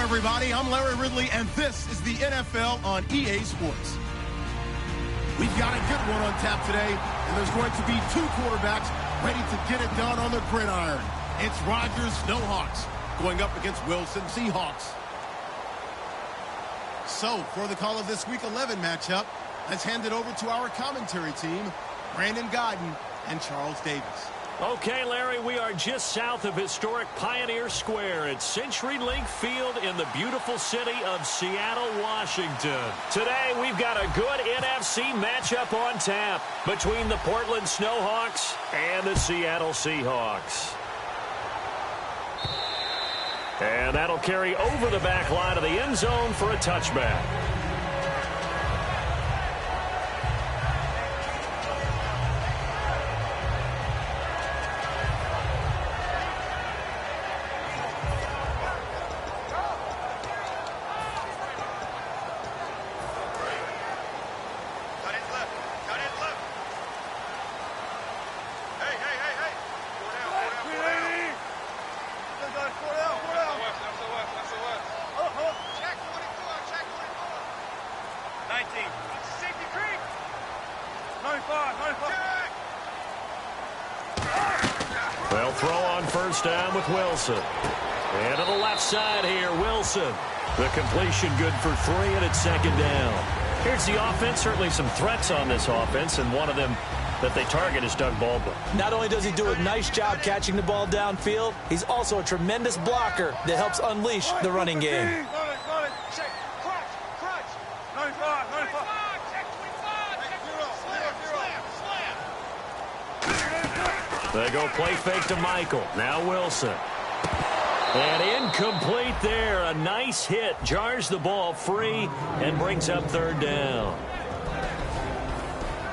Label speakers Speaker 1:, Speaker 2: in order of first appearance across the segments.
Speaker 1: everybody. I'm Larry Ridley, and this is the NFL on EA Sports. We've got a good one on tap today, and there's going to be two quarterbacks ready to get it done on the gridiron. It's Rodgers, Snowhawks, going up against Wilson, Seahawks. So, for the call of this Week 11 matchup, let's hand it over to our commentary team, Brandon Godden and Charles Davis.
Speaker 2: Okay, Larry, we are just south of historic Pioneer Square at CenturyLink Field in the beautiful city of Seattle, Washington. Today, we've got a good NFC matchup on tap between the Portland Snowhawks and the Seattle Seahawks. And that'll carry over the back line of the end zone for a touchback. They'll throw on first down with Wilson. And to the left side here, Wilson. The completion good for 3, and it's second down. Here's the offense. Certainly some threats on this offense, and one of them that they target is Doug Baldwin.
Speaker 3: Not only does he do a nice job catching the ball downfield, he's also a tremendous blocker that helps unleash the running game.
Speaker 2: They go play fake to Michael. Now Wilson. And incomplete there. A nice hit. Jars the ball free and brings up third down.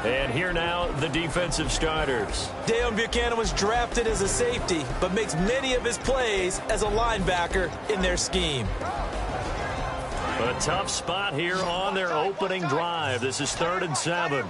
Speaker 2: And here now, the defensive starters.
Speaker 3: Deion Buchanan was drafted as a safety, but makes many of his plays as a linebacker in their scheme.
Speaker 2: A tough spot here on their opening drive. This is 3rd and 7.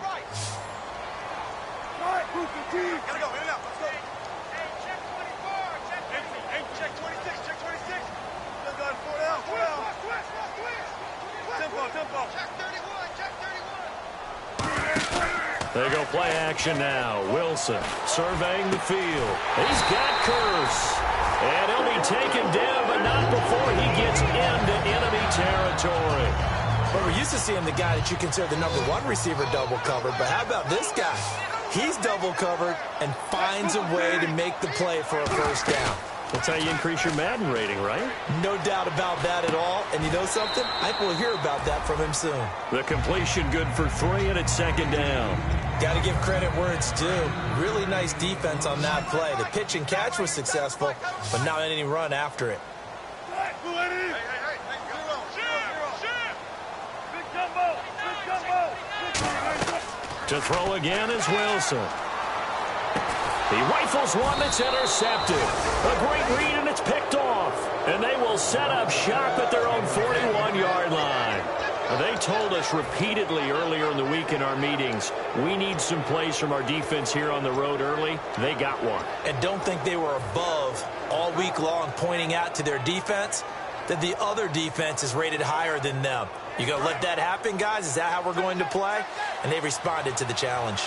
Speaker 2: They go play action now. Wilson surveying the field. He's got Curse. And he'll be taken down, but not before he gets into enemy territory.
Speaker 3: But we're used to seeing the guy that you consider the #1 receiver double covered. But how about this guy? He's double covered and finds a way to make the play for a first down.
Speaker 2: That's how you increase your Madden rating, right?
Speaker 3: No doubt about that at all. And you know something? I think we'll hear about that from him soon.
Speaker 2: The completion good for 3, and it's second down.
Speaker 3: Got to give credit where it's due. Really nice defense on that play. The pitch and catch was successful, but not any run after it.
Speaker 2: To throw again is Wilson. He rifles one that's intercepted. A great read, and it's picked off. And they will set up shop at their own 41-yard line. They told us repeatedly earlier in the week in our meetings, we need some plays from our defense here on the road early. They got one.
Speaker 3: And don't think they were above all week long pointing out to their defense that the other defense is rated higher than them. You going to let that happen, guys? Is that how we're going to play? And they responded to the challenge.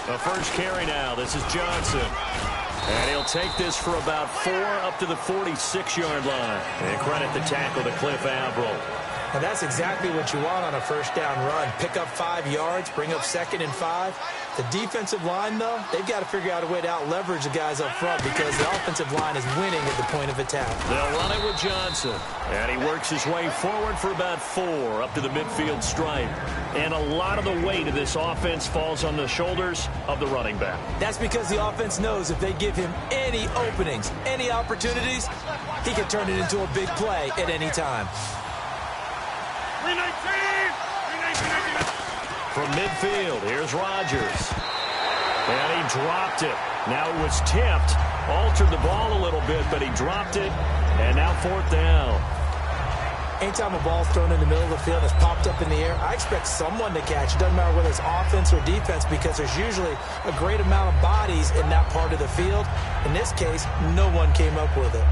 Speaker 2: The first carry now. This is Johnson. And he'll take this for about 4 up to the 46-yard line. And credit the tackle to Cliff Averill.
Speaker 3: And that's exactly what you want on a first down run. Pick up 5 yards, bring up 2nd and 5. The defensive line, though, they've got to figure out a way to out-leverage the guys up front because the offensive line is winning at the point of attack.
Speaker 2: They'll run it with Johnson. And he works his way forward for about 4 up to the midfield stripe. And a lot of the weight of this offense falls on the shoulders of the running back.
Speaker 3: That's because the offense knows if they give him any openings, any opportunities, he can turn it into a big play at any time.
Speaker 2: From midfield, here's Rodgers. And he dropped it. Now it was tipped. Altered the ball a little bit, but he dropped it. And now 4th down.
Speaker 3: Anytime a ball's thrown in the middle of the field that's popped up in the air, I expect someone to catch. It doesn't matter whether it's offense or defense because there's usually a great amount of bodies in that part of the field. In this case, no one came up with it.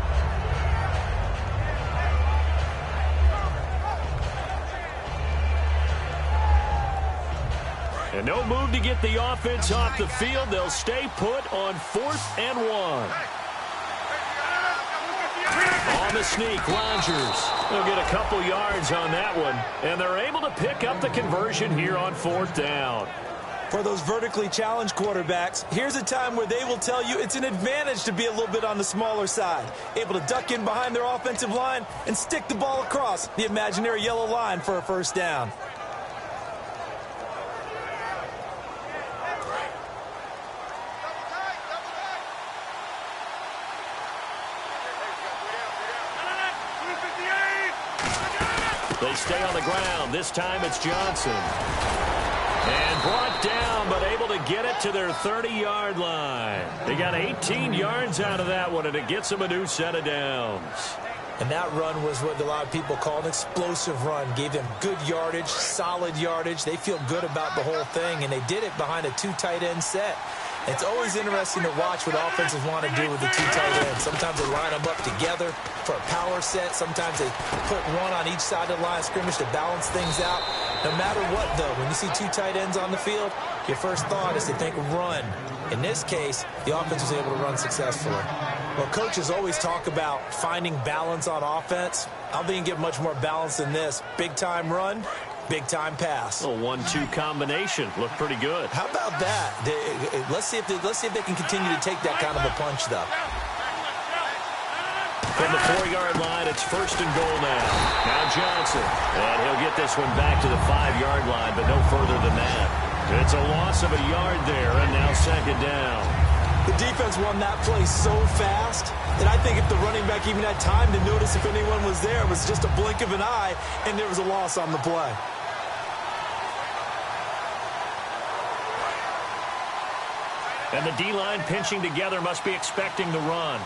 Speaker 2: And no move to get the offense off the field. They'll stay put on 4th and 1. On the sneak, Rodgers. They'll get a couple yards on that one. And they're able to pick up the conversion here on 4th down.
Speaker 3: For those vertically challenged quarterbacks, here's a time where they will tell you it's an advantage to be a little bit on the smaller side. Able to duck in behind their offensive line and stick the ball across the imaginary yellow line for a first down.
Speaker 2: They stay on the ground. This time it's Johnson. And brought down, but able to get it to their 30-yard line. They got 18 yards out of that one, and it gets them a new set of downs.
Speaker 3: And that run was what a lot of people call an explosive run. Gave them good yardage, solid yardage. They feel good about the whole thing, and they did it behind a 2 tight end set. It's always interesting to watch what offenses want to do with the 2 tight ends. Sometimes they line them up together for a power set. Sometimes they put one on each side of the line of scrimmage to balance things out. No matter what, though, when you see 2 tight ends on the field, your first thought is to think run. In this case, the offense was able to run successfully. Well, coaches always talk about finding balance on offense. I don't think you get much more balance than this. Big-time run, big-time pass.
Speaker 2: A 1-2 combination. Looked pretty good.
Speaker 3: How about that? Let's see if they can continue to take that kind of a punch, though.
Speaker 2: From the 4-yard line, it's 1st and goal now. Now Johnson. And he'll get this one back to the 5-yard line, but no further than that. It's a loss of a yard there, and now 2nd down.
Speaker 3: The defense won that play so fast that I think if the running back even had time to notice if anyone was there, it was just a blink of an eye, and there was a loss on the play.
Speaker 2: And the D-line pinching together must be expecting the run.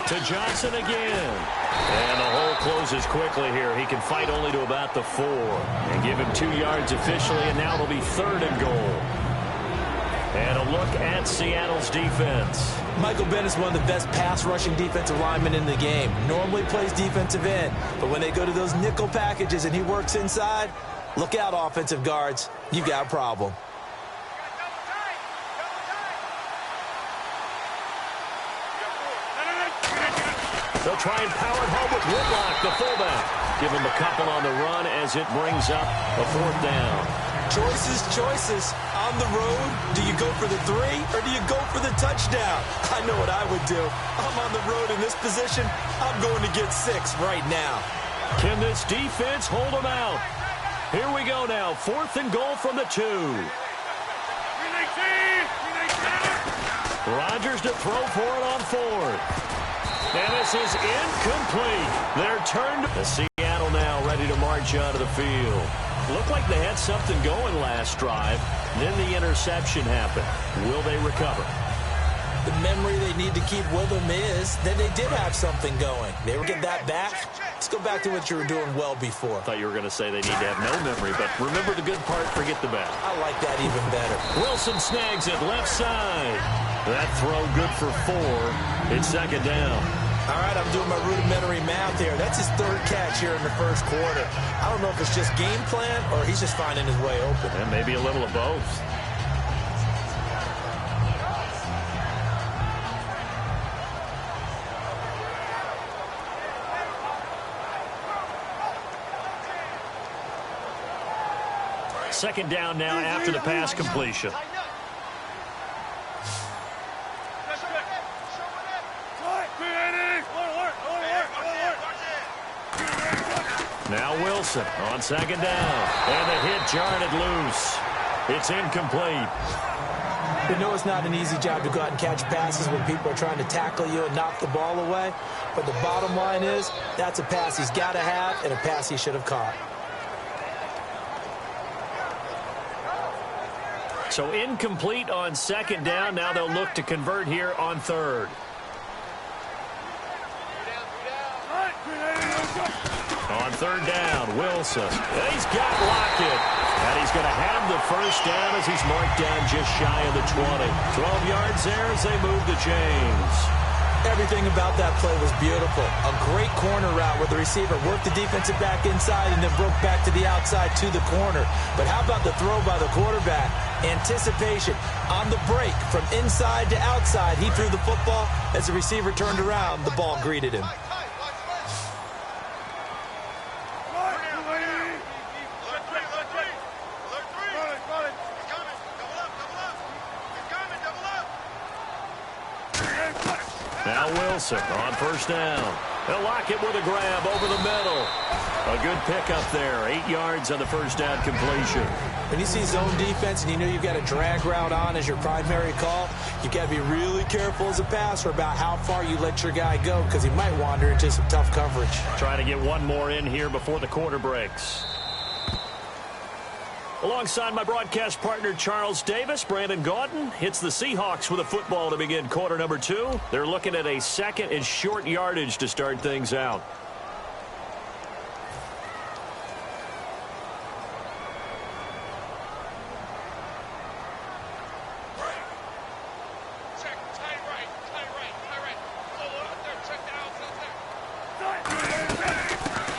Speaker 2: To Johnson again. And the hole closes quickly here. He can fight only to about the 4. And give him 2 yards officially, and now it'll be 3rd and goal. And a look at Seattle's defense.
Speaker 3: Michael Bennett's one of the best pass-rushing defensive linemen in the game. Normally plays defensive end, but when they go to those nickel packages and he works inside, look out, offensive guards. You got a problem.
Speaker 2: They'll try and power it home with Whitlock, the fullback. Give him a couple on the run as it brings up a 4th down.
Speaker 3: Choices. On the road, do you go for the 3 or do you go for the touchdown? I know what I would do. I'm on the road in this position. I'm going to get 6 right now.
Speaker 2: Can this defense hold them out? Here we go now. 4th and goal from the 2. Rodgers to throw for it on 4th. And this is incomplete. They're turned. The Seattle now ready to march out of the field. Looked like they had something going last drive. Then the interception happened. Will they recover?
Speaker 3: The memory they need to keep with them is that they did have something going. They will get that back. Let's go back to what you were doing well before.
Speaker 2: I thought you were going to say they need to have no memory, but remember the good part, forget the bad.
Speaker 3: I like that even better.
Speaker 2: Wilson snags it left side. That throw good for 4. It's 2nd down.
Speaker 3: All right, I'm doing my rudimentary math here. That's his 3rd catch here in the 1st quarter. I don't know if it's just game plan or he's just finding his way open.
Speaker 2: And maybe a little of both. Second down now after the pass completion. Now Wilson on 2nd down. And the hit jarred it loose. It's incomplete.
Speaker 3: We know it's not an easy job to go out and catch passes when people are trying to tackle you and knock the ball away. But the bottom line is that's a pass he's got to have and a pass he should have caught.
Speaker 2: So incomplete on second down. Now they'll look to convert here on third. On third down, Wilson. He's got Lockett. And he's going to have the first down as he's marked down just shy of the 20. 12 yards there as they move the chains.
Speaker 3: Everything about that play was beautiful. A great corner route where the receiver worked the defensive back inside and then broke back to the outside to the corner. But how about the throw by the quarterback? Anticipation on the break from inside to outside. He threw the football. As the receiver turned around, the ball greeted him.
Speaker 2: Now Wilson on first down. They'll lock it with a grab over the middle. A good pickup there. 8 yards on the first down completion.
Speaker 3: When you see zone defense and you know you've got a drag route on as your primary call, you've got to be really careful as a passer about how far you let your guy go because he might wander into some tough coverage.
Speaker 2: Trying to get one more in here before the quarter breaks. Alongside my broadcast partner, Charles Davis, Brandon Gaudin hits the Seahawks with a football to begin quarter number 2. They're looking at a second and short yardage to start things out.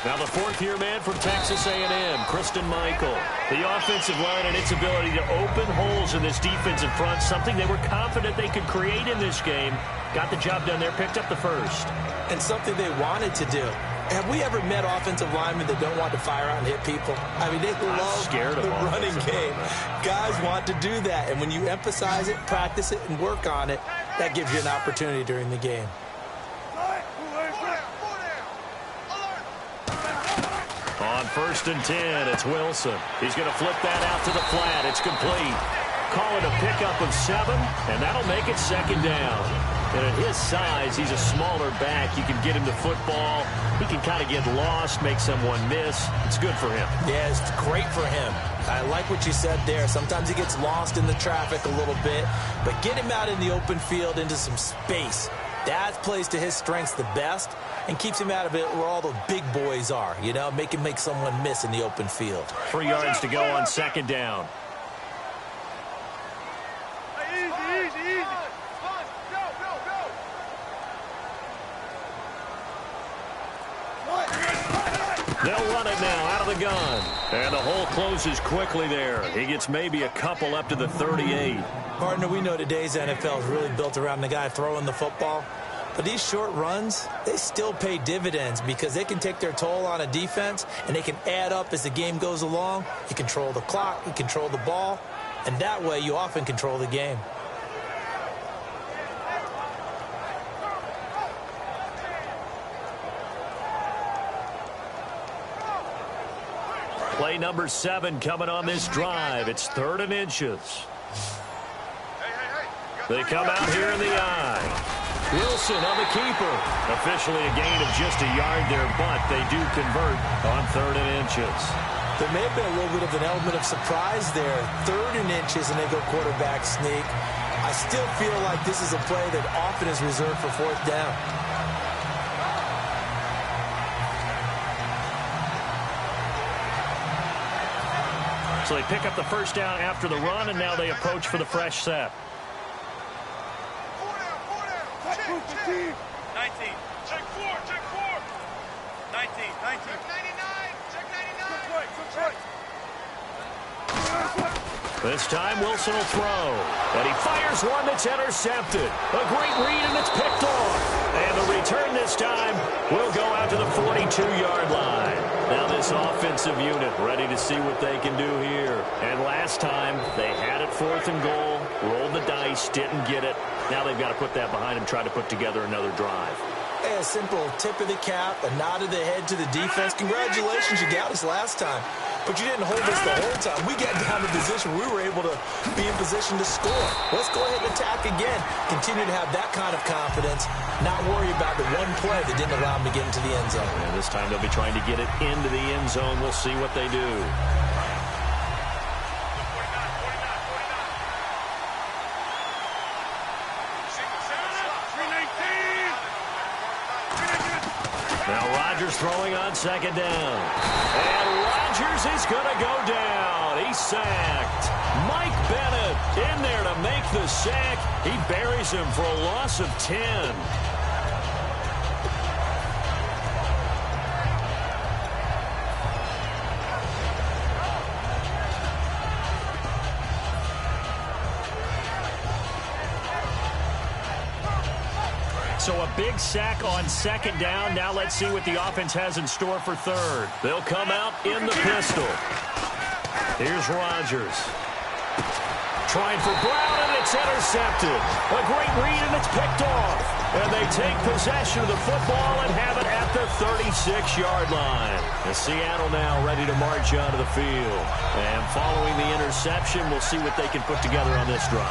Speaker 2: Now the fourth-year man from Texas A&M, Kristen Michael. The offensive line and its ability to open holes in this defensive front, something they were confident they could create in this game. Got the job done there, picked up the first.
Speaker 3: And something they wanted to do. Have we ever met offensive linemen that don't want to fire out and hit people? I mean, they love the running game. Guys want to do that, and when you emphasize it, practice it, and work on it, that gives you an opportunity during the game.
Speaker 2: On 1st and 10, it's Wilson. He's going to flip that out to the flat. It's complete. Call it a pickup of 7, and that'll make it second down. And at his size, he's a smaller back. You can get him the football. He can kind of get lost, make someone miss. It's good for him.
Speaker 3: Yeah, it's great for him. I like what you said there. Sometimes he gets lost in the traffic a little bit, but get him out in the open field into some space. That plays to his strengths the best and keeps him out of it where all the big boys are, you know, make him make someone miss in the open field.
Speaker 2: 3 yards to go on second down.
Speaker 4: Easy.
Speaker 2: They'll run it now out of the gun. And the hole closes quickly there. He gets maybe a couple up to the 38.
Speaker 3: Partner, we know today's NFL is really built around the guy throwing the football. But these short runs, they still pay dividends because they can take their toll on a defense and they can add up as the game goes along. You control the clock, you control the ball, and that way you often control the game.
Speaker 2: Play number 7 coming on this drive. It's 3rd and inches. They come out here in the eye. Wilson on the keeper. Officially a gain of just a yard there, but they do convert on 3rd and inches.
Speaker 3: There may have been a little bit of an element of surprise there. 3rd and inches, and they go quarterback sneak. I still feel like this is a play that often is reserved for 4th down.
Speaker 2: So they pick up the first down after the run, and now they approach for the fresh set.
Speaker 4: 19. Check 4. 19. Check 99.
Speaker 2: This time Wilson will throw. And he fires one that's intercepted. A great read, and it's picked off. And the return this time will go out to the 42-yard line. Now this offensive unit ready to see what they can do here. And last time they had it 4th and goal, rolled the dice, didn't get it. Now they've got to put that behind them, try to put together another drive.
Speaker 3: Hey, a simple tip of the cap, a nod of the head to the defense. Congratulations, you got us last time. But you didn't hold us the whole time. We got down to position. We were able to be in position to score. Let's go ahead and attack again. Continue to have that kind of confidence. Not worry about the one play that didn't allow them to get into the end zone.
Speaker 2: And this time they'll be trying to get it into the end zone. We'll see what they do. throwing on second down. And Rodgers is going to go down. He's sacked. Mike Bennett in there to make the sack. He buries him for a loss of 10. So a big sack on second down. Now let's see what the offense has in store for third. They'll come out in the pistol. Here's Rodgers. Trying for Brown, and it's intercepted. A great read, and it's picked off. And they take possession of the football and have it at the 36-yard line. And Seattle now ready to march onto the field. And following the interception, we'll see what they can put together on this drive.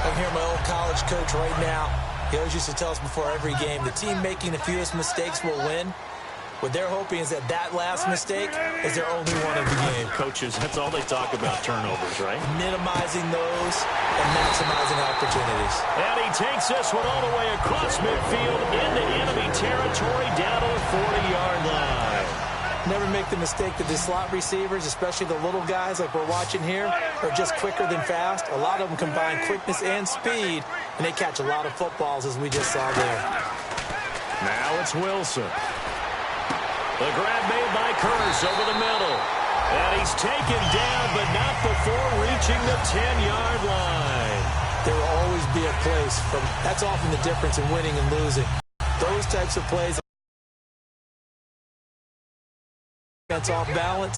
Speaker 3: I'm here, my old college coach right now. He always used to tell us before every game, the team making the fewest mistakes will win. What they're hoping is that last mistake is their only one of the game.
Speaker 2: Coaches, that's all they talk about, turnovers, right?
Speaker 3: Minimizing those and maximizing opportunities.
Speaker 2: And he takes this one all the way across midfield into enemy territory down to the 40-yard line.
Speaker 3: Never make the mistake that the slot receivers, especially the little guys like we're watching here, are just quicker than fast. A lot of them combine quickness and speed, and they catch a lot of footballs, as we just saw there.
Speaker 2: Now it's Wilson. The grab made by Curse over the middle. And he's taken down, but not before reaching the 10-yard line.
Speaker 3: There will always be a place from. That's often the difference in winning and losing. Those types of plays. That's off balance.